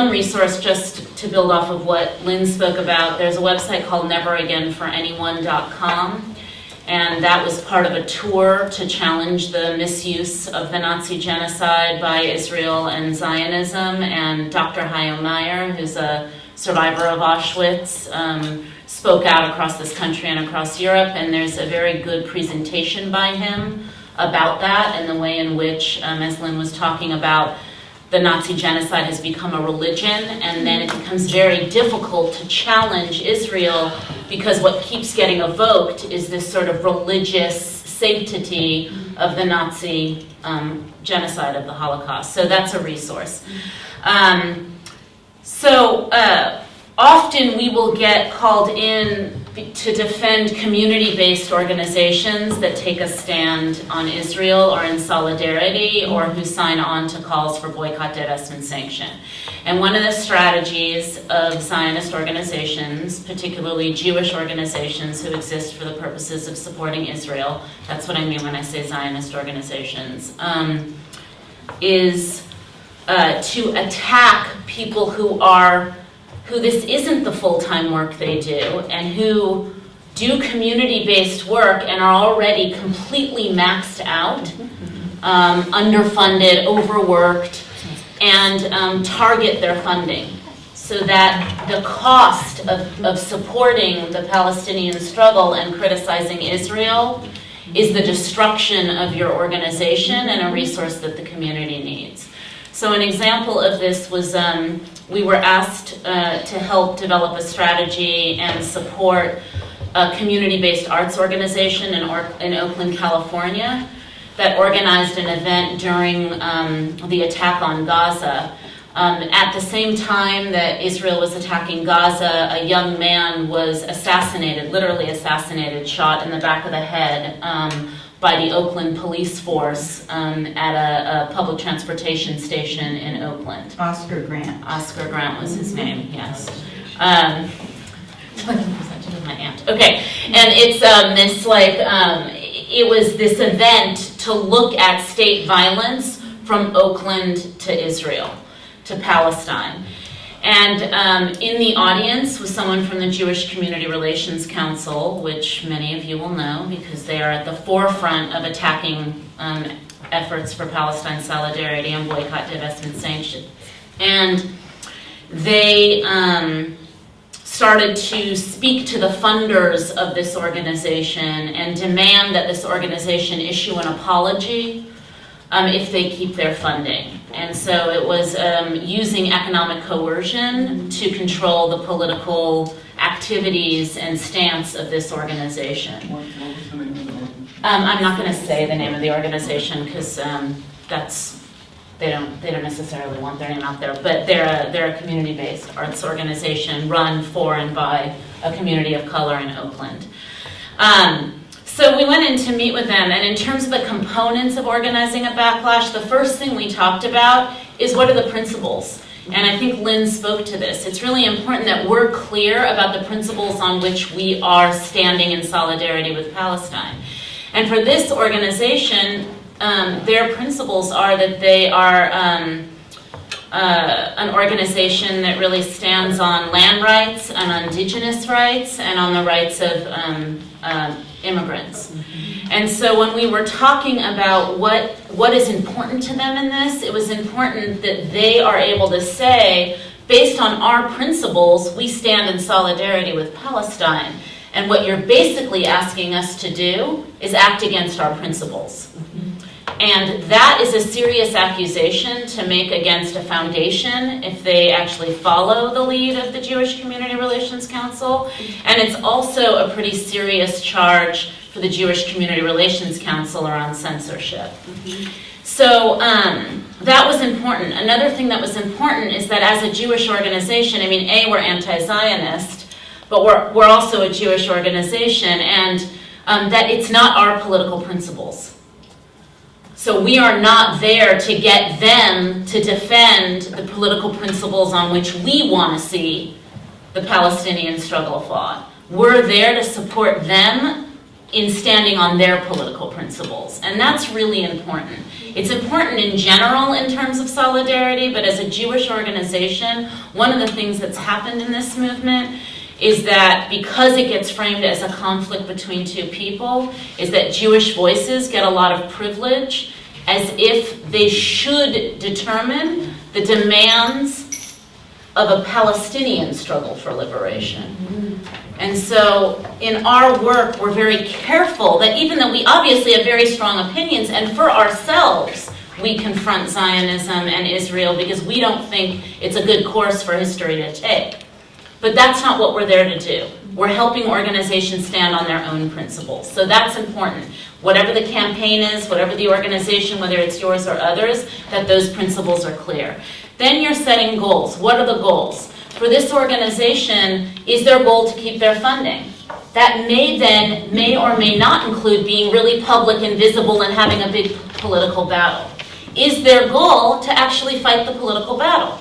resource, just to build off of what Lynn spoke about, there's a website called neveragainforanyone.com. And that was part of a tour to challenge the misuse of the Nazi genocide by Israel and Zionism. And Dr. Hayo Meyer, who's a survivor of Auschwitz, spoke out across this country and across Europe. And there's a very good presentation by him about that and the way in which, as Lynn was talking about, the Nazi genocide has become a religion, and then it becomes very difficult to challenge Israel because what keeps getting evoked is this sort of religious sanctity of the Nazi genocide of the Holocaust. So that's a resource. Often we will get called in to defend community-based organizations that take a stand on Israel or in solidarity or who sign on to calls for boycott, divestment, sanction. And one of the strategies of Zionist organizations, particularly Jewish organizations who exist for the purposes of supporting Israel, that's what I mean when I say Zionist organizations, is to attack people who this isn't the full-time work they do, and who do community-based work and are already completely maxed out, underfunded, overworked, and target their funding. So that the cost of supporting the Palestinian struggle and criticizing Israel is the destruction of your organization and a resource that the community needs. So an example of this was we were asked to help develop a strategy and support a community-based arts organization in Oakland, California, that organized an event during the attack on Gaza. At the same time that Israel was attacking Gaza, a young man was assassinated, literally assassinated, shot in the back of the head by the Oakland police force at a public transportation station in Oakland. Oscar Grant. Oscar Grant was his name, yes. I feel like I'm presenting with my aunt. Okay, and it's it was this event to look at state violence from Oakland to Israel, to Palestine. And in the audience was someone from the Jewish Community Relations Council, which many of you will know because they are at the forefront of attacking efforts for Palestine solidarity and boycott, divestment, sanctions. And they started to speak to the funders of this organization and demand that this organization issue an apology if they keep their funding. And so it was using economic coercion to control the political activities and stance of this organization. What was the name of the organization? I'm not going to say the name of the organization because they don't necessarily want their name out there. But they're a community-based arts organization run for and by a community of color in Oakland. So we went in to meet with them, and in terms of the components of organizing a backlash, the first thing we talked about is what are the principles. And I think Lynn spoke to this. It's really important that we're clear about the principles on which we are standing in solidarity with Palestine. And for this organization, their principles are that they are an organization that really stands on land rights and on indigenous rights and on the rights of immigrants. And so when we were talking about what is important to them in this, it was important that they are able to say, based on our principles, we stand in solidarity with Palestine. And what you're basically asking us to do is act against our principles. And that is a serious accusation to make against a foundation if they actually follow the lead of the Jewish Community Relations Council. And it's also a pretty serious charge for the Jewish Community Relations Council around censorship. So that was important. Another thing that was important is that as a Jewish organization, I mean, we're anti-Zionist, but we're also a Jewish organization, and that it's not our political principles. So we are not there to get them to defend the political principles on which we want to see the Palestinian struggle fought. We're there to support them in standing on their political principles. And that's really important. It's important in general in terms of solidarity, but as a Jewish organization, one of the things that's happened in this movement is that because it gets framed as a conflict between two people, is that Jewish voices get a lot of privilege as if they should determine the demands of a Palestinian struggle for liberation. And so in our work, we're very careful that even though we obviously have very strong opinions, and for ourselves, we confront Zionism and Israel because we don't think it's a good course for history to take. But that's not what we're there to do. We're helping organizations stand on their own principles. So that's important. Whatever the campaign is, whatever the organization, whether it's yours or others, that those principles are clear. Then you're setting goals. What are the goals? For this organization, is their goal to keep their funding? That may or may not include being really public and visible and having a big political battle. Is their goal to actually fight the political battle?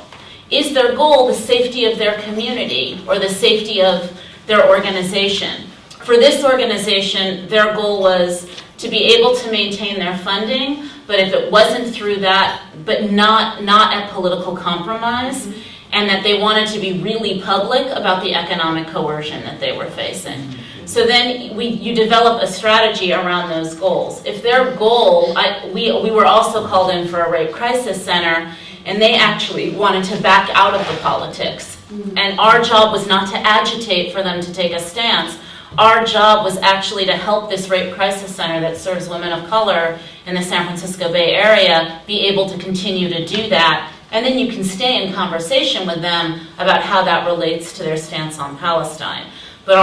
Is their goal the safety of their community or the safety of their organization? For this organization, their goal was to be able to maintain their funding, but if it wasn't through that, but not at political compromise, and that they wanted to be really public about the economic coercion that they were facing. So then you develop a strategy around those goals. If their goal, we were also called in for a rape crisis center, and they actually wanted to back out of the politics. And our job was not to agitate for them to take a stance. Our job was actually to help this rape crisis center that serves women of color in the San Francisco Bay Area be able to continue to do that. And then you can stay in conversation with them about how that relates to their stance on Palestine. But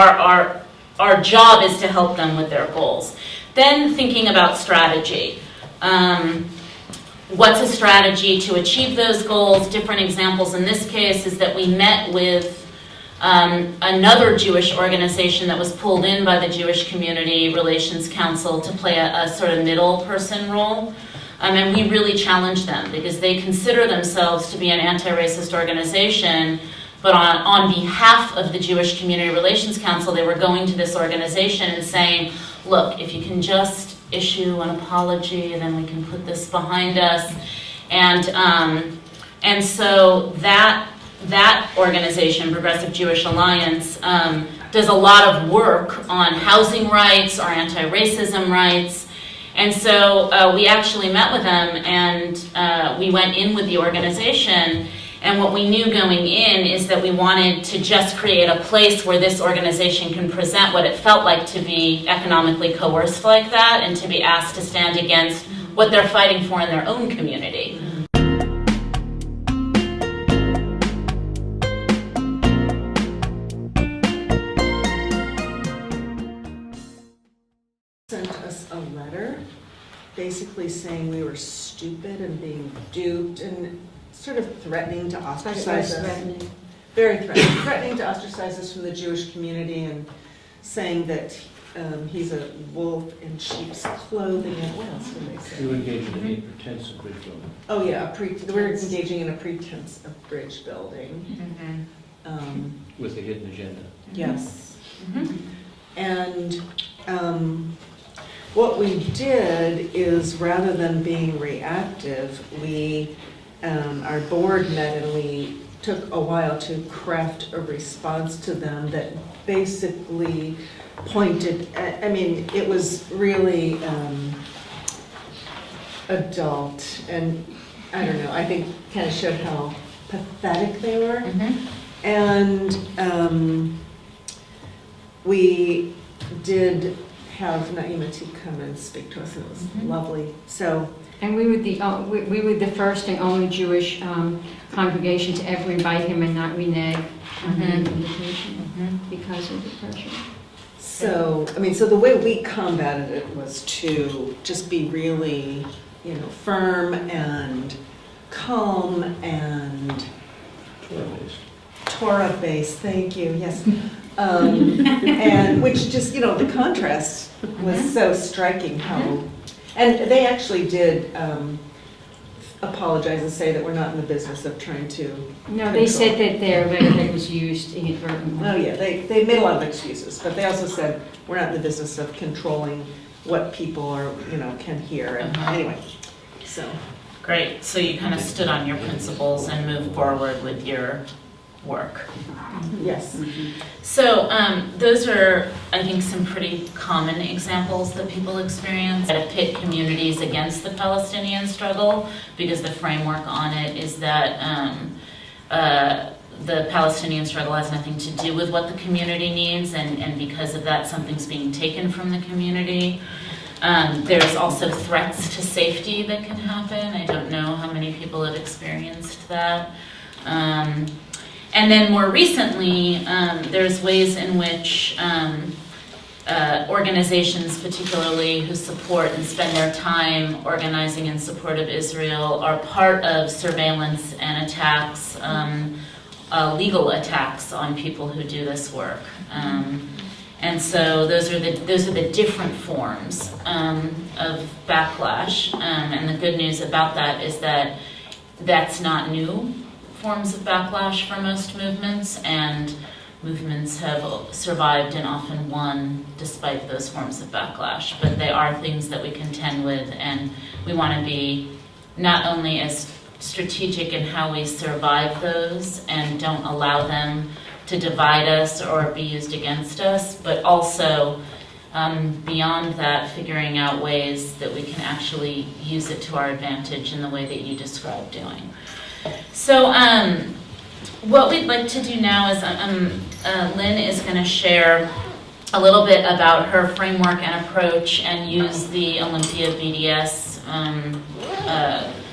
our job is to help them with their goals. Then thinking about strategy. What's a strategy to achieve those goals? Different examples in this case is that we met with another Jewish organization that was pulled in by the Jewish Community Relations Council to play a sort of middle person role. And we really challenged them because they consider themselves to be an anti-racist organization, but on behalf of the Jewish Community Relations Council, they were going to this organization and saying, look, if you can just issue an apology, then we can put this behind us. And so that organization, Progressive Jewish Alliance, does a lot of work on housing rights or anti-racism rights. And so we actually met with them, and we went in with the organization, and what we knew going in is that we wanted to just create a place where this organization can present what it felt like to be economically coerced like that, and to be asked to stand against what they're fighting for in their own community. Sent us a letter basically saying we were stupid and being duped and sort of threatening to ostracize us. Very threatening to ostracize us from the Jewish community, and saying that He's a wolf in sheep's clothing, and what else did they say? You engage in any pretense of bridge building. Oh, yeah, we're engaging in a pretense of bridge building. With a hidden agenda. Yes. And what we did is, rather than being reactive, our board met and we took a while to craft a response to them that basically pointed, I mean, it was really adult, and I don't know, I think kind of showed how pathetic they were. And we did have Naima to come and speak to us, and it was lovely. So, And we were the first and only Jewish congregation to ever invite him and not renege on the invitation because of the pressure. so, I mean, so the way we combated it was to just be really, you know, firm and calm and Torah-based, thank you, yes. And which just, you know, the contrast was so striking how, and they actually did apologize and say that we're not in the business of trying to No, they said that their rhetoric was used inadvertently. Oh, yeah, they made a lot of excuses, but they also said, we're not in the business of controlling what people are, you know, can hear, and anyway, so. Great, so you kind of stood on your principles and moved forward with your work. Yes. So those are, I think, some pretty common examples that people experience to pit communities against the Palestinian struggle, because the framework on it is that the Palestinian struggle has nothing to do with what the community needs, and because of that, something's being taken from the community. There's also threats to safety that can happen. I don't know how many people have experienced that. And then more recently, there's ways in which organizations, particularly who support and spend their time organizing in support of Israel, are part of surveillance and attacks, legal attacks on people who do this work. And so those are the different forms of backlash. And the good news about that is that that's not new forms of backlash for most movements, and movements have survived and often won despite those forms of backlash. But they are things that we contend with, and we want to be not only as strategic in how we survive those and don't allow them to divide us or be used against us, but also beyond that, figuring out ways that we can actually use it to our advantage in the way that you described doing. So what we'd like to do now is Lynn is going to share a little bit about her framework and approach and use the Olympia BDS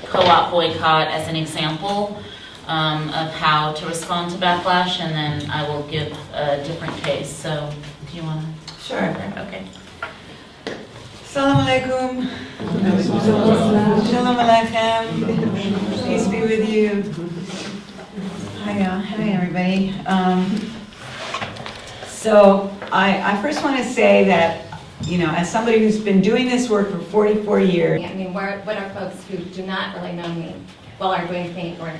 co-op boycott as an example of how to respond to backlash, and then I will give a different case. So do you want to? Sure. Okay. Salam alaikum. Shalom aleichem. Peace be with you. Hi everybody. So I first want to say that, you know, as somebody who's been doing this work for 44 years. I mean, what are folks who do not really know me, well, are doing think, or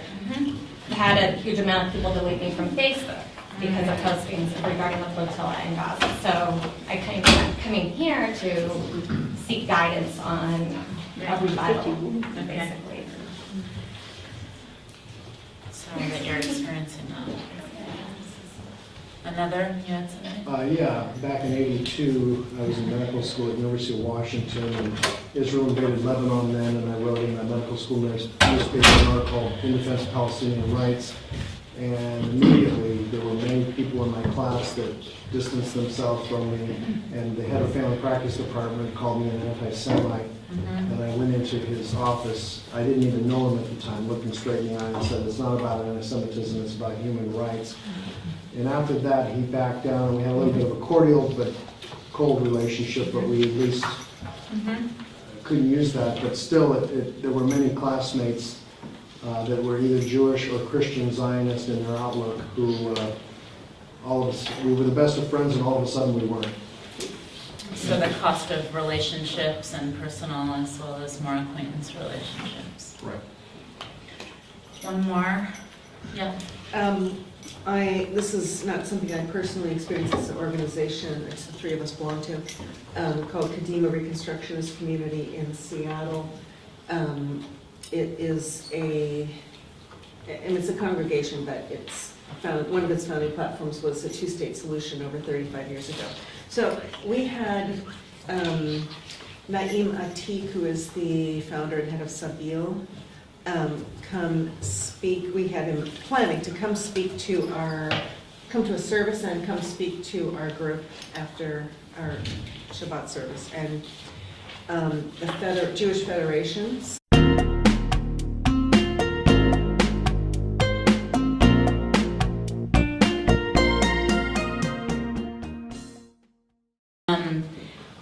had a huge amount of people delete me from Facebook because of postings regarding the flotilla in Gaza. So I kind of coming here to seek guidance on a revival, basically. Sorry that you're experiencing that. Another, you had something? Yeah, back in '82, I was in medical school at the University of Washington, and Israel invaded Lebanon then, and I wrote in my medical school newspaper an article called In Defense of Palestinian Rights. And immediately, there were many people in my class that distanced themselves from me, and the head of family practice department called me an anti-Semite. And I went into his office. I didn't even know him at the time, looked him straight in the eye and said, it's not about anti-Semitism, it's about human rights. And after that, he backed down, and we had a little bit of a cordial but cold relationship, but we at least couldn't use that. But still, there were many classmates that were either Jewish or Christian Zionist in their outlook, who all of us, we were the best of friends, and all of a sudden we weren't. So the cost of relationships and personal as well as more acquaintance relationships. Right. One more. Yeah. This is not something I personally experienced. It's an organization, it's the three of us belong to, called Kadima Reconstructionist Community in Seattle. It is it's a congregation, but one of its founding platforms was a two-state solution over 35 years ago. So we had Naim Atik, who is the founder and head of Sabil, come speak. We had him planning to come to a service and come speak to our group after our Shabbat service. And the Jewish Federations.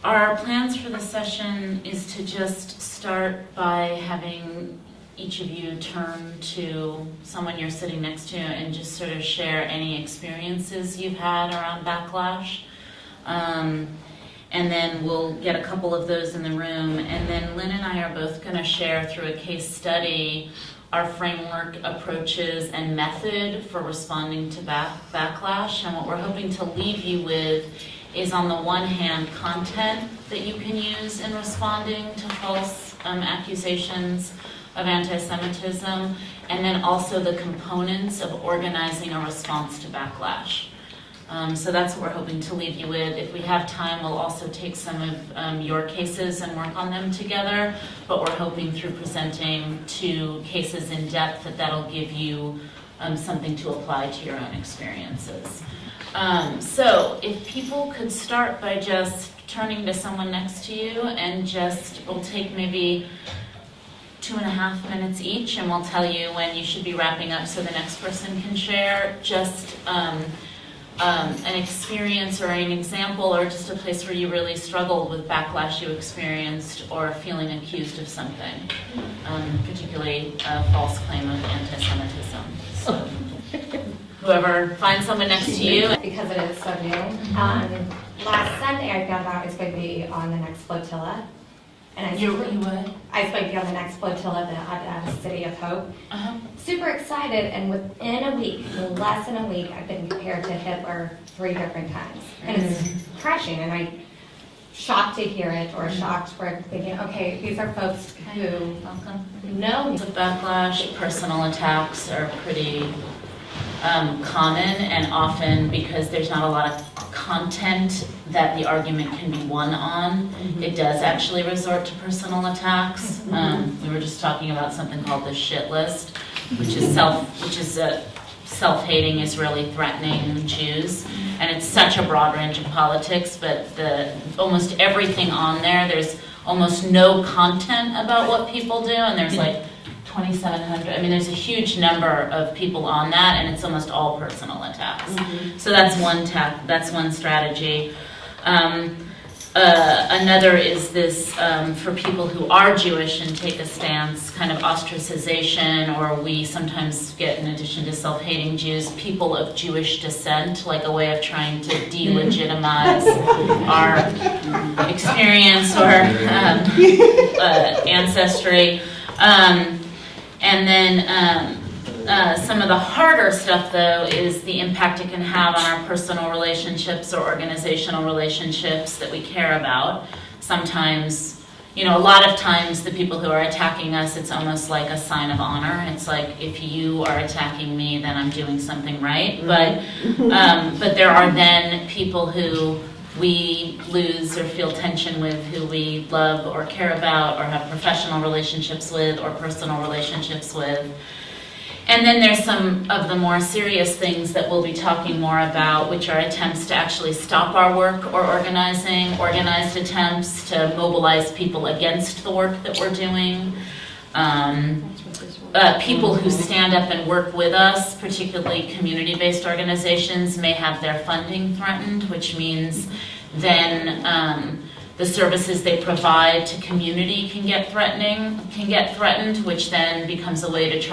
Our plans for the session is to just start by having each of you turn to someone you're sitting next to and just sort of share any experiences you've had around backlash. And then we'll get a couple of those in the room. And then Lynn and I are both going to share through a case study our framework, approaches, and method for responding to backlash. And what we're hoping to leave you with is, on the one hand, content that you can use in responding to false accusations of anti-Semitism, and then also the components of organizing a response to backlash. So that's what we're hoping to leave you with. If we have time, we'll also take some of your cases and work on them together, but we're hoping through presenting 2 cases in depth that'll give you something to apply to your own experiences. So if people could start by just turning to someone next to you and we'll take maybe 2.5 minutes each, and we'll tell you when you should be wrapping up so the next person can share just an experience or an example or just a place where you really struggled with backlash you experienced or feeling accused of something, particularly a false claim of anti-Semitism. So whoever finds someone next to you. Because it is so new. Last Sunday I found out I was going to be on the next flotilla. And You would? I was going to be on the next flotilla at the City of Hope. Super excited, and within a week, less than a week, I've been compared to Hitler 3 different times. And it's crushing, and I'm shocked to hear it, or shocked for thinking, okay, these are folks who know me. The backlash, personal attacks are pretty common, and often because there's not a lot of content that the argument can be won on, it does actually resort to personal attacks. We were just talking about something called the shit list, which is self-hating Israeli threatening Jews, and it's such a broad range of politics. But almost everything on there's almost no content about what people do, and there's like 2,700. I mean, there's a huge number of people on that, and it's almost all personal attacks. So that's one strategy. Another is this for people who are Jewish and take a stance, kind of ostracization, or we sometimes get, in addition to self-hating Jews, people of Jewish descent, like a way of trying to delegitimize our experience or ancestry. And then some of the harder stuff, though, is the impact it can have on our personal relationships or organizational relationships that we care about. Sometimes, a lot of times the people who are attacking us, it's almost like a sign of honor. It's like, if you are attacking me, then I'm doing something right. But there are then people who we lose or feel tension with, who we love or care about or have professional relationships with or personal relationships with. And then there's some of the more serious things that we'll be talking more about, which are attempts to actually stop our work or organized attempts to mobilize people against the work that we're doing. People who stand up and work with us, particularly community-based organizations, may have their funding threatened, which means then the services they provide to community can get threatened, which then becomes a way to try